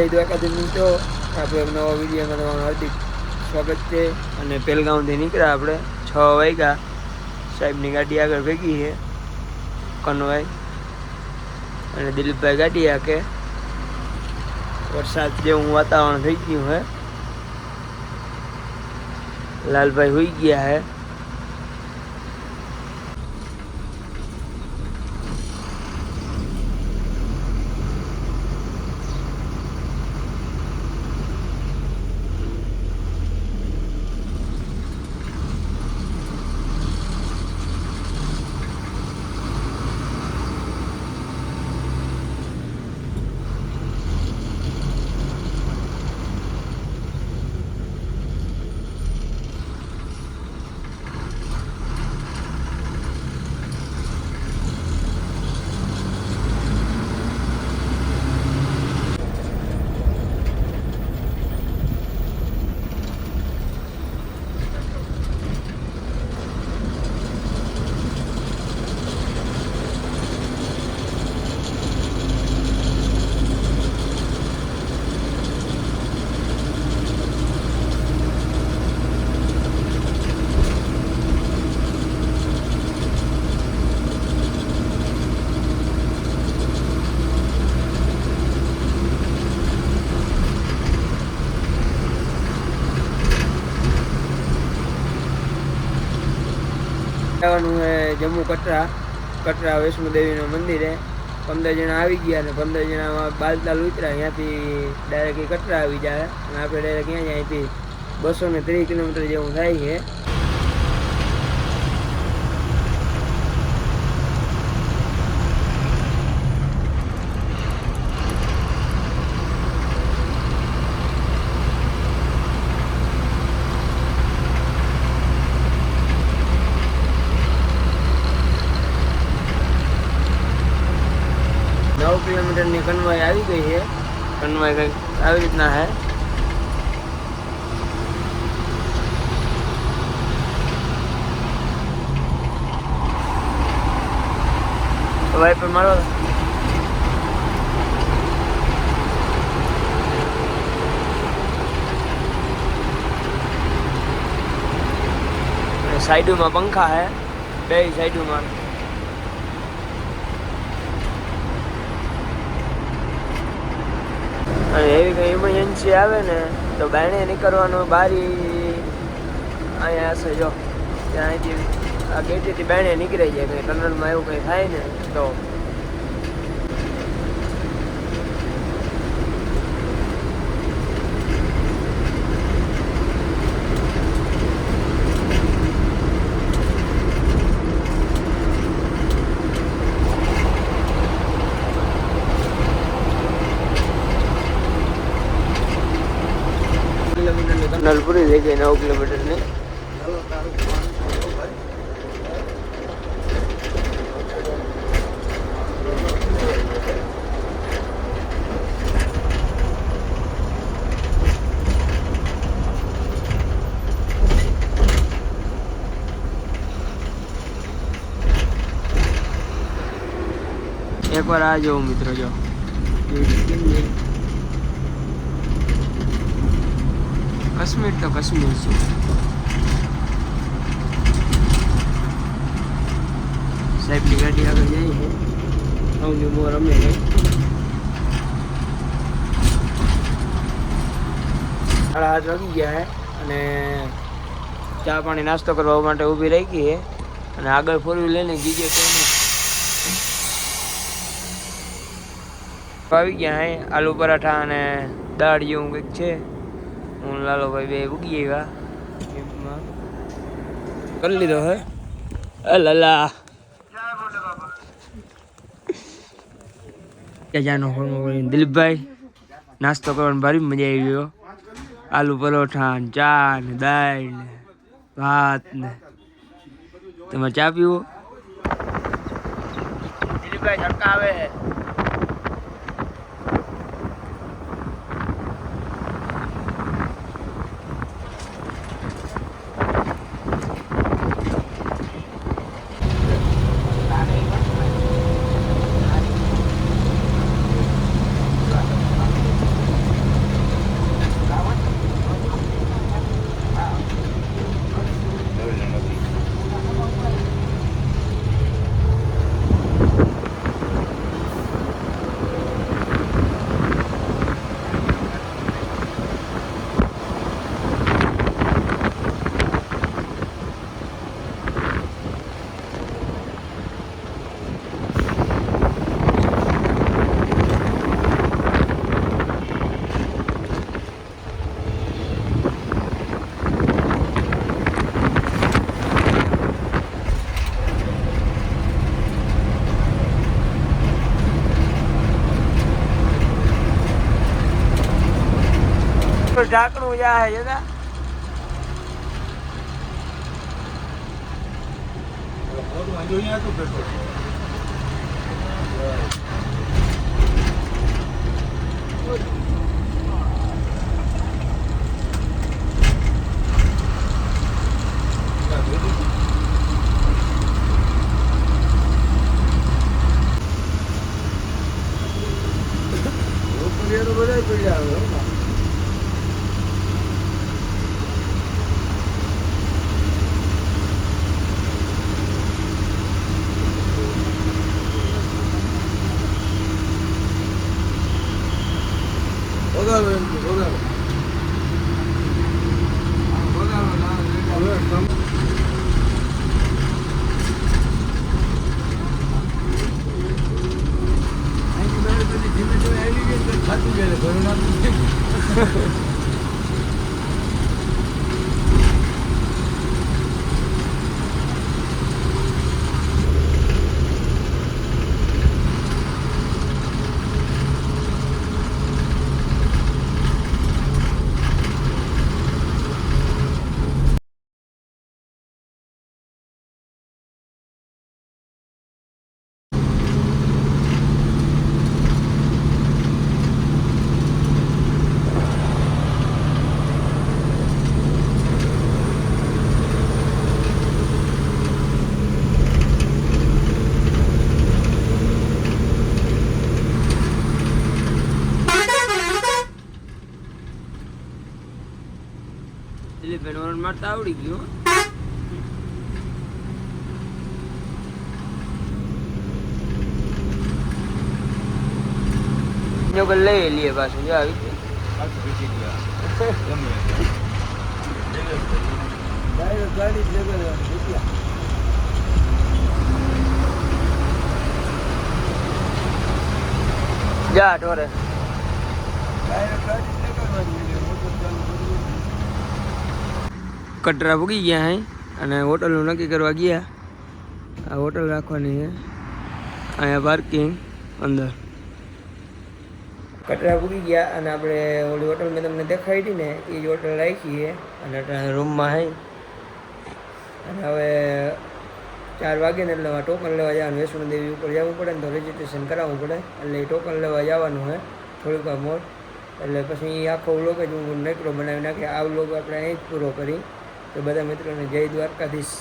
દ્વારકાથી મિત્રો આપણે એક નવા વિડીયોમાં તમારું હાર્દિક સ્વાગત છે. અને પહેલગામથી નીકળ્યા આપણે 6 વાગ્યા. સાહેબની ગાડી આગળ ભેગી છે કનવાઈ અને દિલીપભાઈ ગાડી આકે. વરસાદ જેવું વાતાવરણ થઈ ગયું હે. લાલભાઈ હોઈ ગયા હે. જવાનું છે જમ્મુ કટરા વૈષ્ણો દેવીનું મંદિર છે. 15 જણા આવી ગયા અને 15 જણામાં બાલતાલ ઉતર્યા. ત્યાંથી ડાયરેક્ટ કટરા આવી જાય અને આપણે ડાયરેક્ટ ક્યાં અહીંથી 230 કિલોમીટર જેવું થાય છે. કિલોમીટરની કનવાઈ આવી ગઈ છે. કનવાઈ કંઈક આવી રીતના છે. વાઈપર મારો સાઈડમાં પંખા છે બે સાઈડમાં. અને એવી કંઈ ઇમરજન્સી આવે ને તો બાયણે નીકળવાનું. બારી અહીંયા હશે જો ત્યાં અહીંથી આ ગેટેથી બાયણે નીકળી જાય. કંઈ ટનલમાં એવું કંઈ થાય ને તો ટનલ પૂરી થઈ ગઈ 9 કિલોમીટરની. એકવાર આ જોવો મિત્રો, જો કાશ્મીર તો કાશ્મીર છે. સાહેબની ગાડી આગળ જાય છે. સૌની મોર અમે 8:30 વાગી ગયા છે અને ચા પાણી નાસ્તો કરવા માટે ઊભી રહી ગઈ છે. અને આગળ ફોરવી લઈને ગીજે આવી ગયા હે. આલુ પરાઠા અને દાળ જેવું કંઈક છે. હું લાલોભાઈ બે ઉગી આવ્યા કરી લીધો હે. લાલા જાનો દિલીપભાઈ નાસ્તો કરવાની ભારી મજા આવી ગયો. આલુ પરોઠા ને ચા ને દાળ ને ભાત ને. તમારે ચા પીવો? દિલીપભાઈ ઝટકા આવે. ઢાંકણું જા હે જતા બધા પીડા આવે દિલીપભાઈ મારતા આવડી ગયું જો લઈ લઈએ પાછું જો આવી જા ઢોરે કટરા પૂગી ગયા હે અને હોટલનું નક્કી કરવા ગયા આ હોટલ રાખવાની છે અહીંયા પાર્કિંગ અંદર કટરા પૂગી ગયા અને આપણે ઓલી હોટલ મેં તમને દેખાડી હતી ને એ જ હોટલ રાખી છે અને અત્યારે રૂમમાં હે અને હવે 4 વાગે ને એટલે ટોકન લેવા જવાનું વૈષ્ણોદેવી ઉપર જવું પડે ને તો રજીસ્ટ્રેશન કરાવવું પડે એટલે એ ટોકન લેવા જવાનું હોય થોડીક વાર મોડ એટલે પછી આખો વ્લોગ જ હું નેકરો બનાવી નાખી આ વ્લોગ આપણે અહીં જ પૂરો કરી તો બધા મિત્રોને જય દ્વારકાધીશ.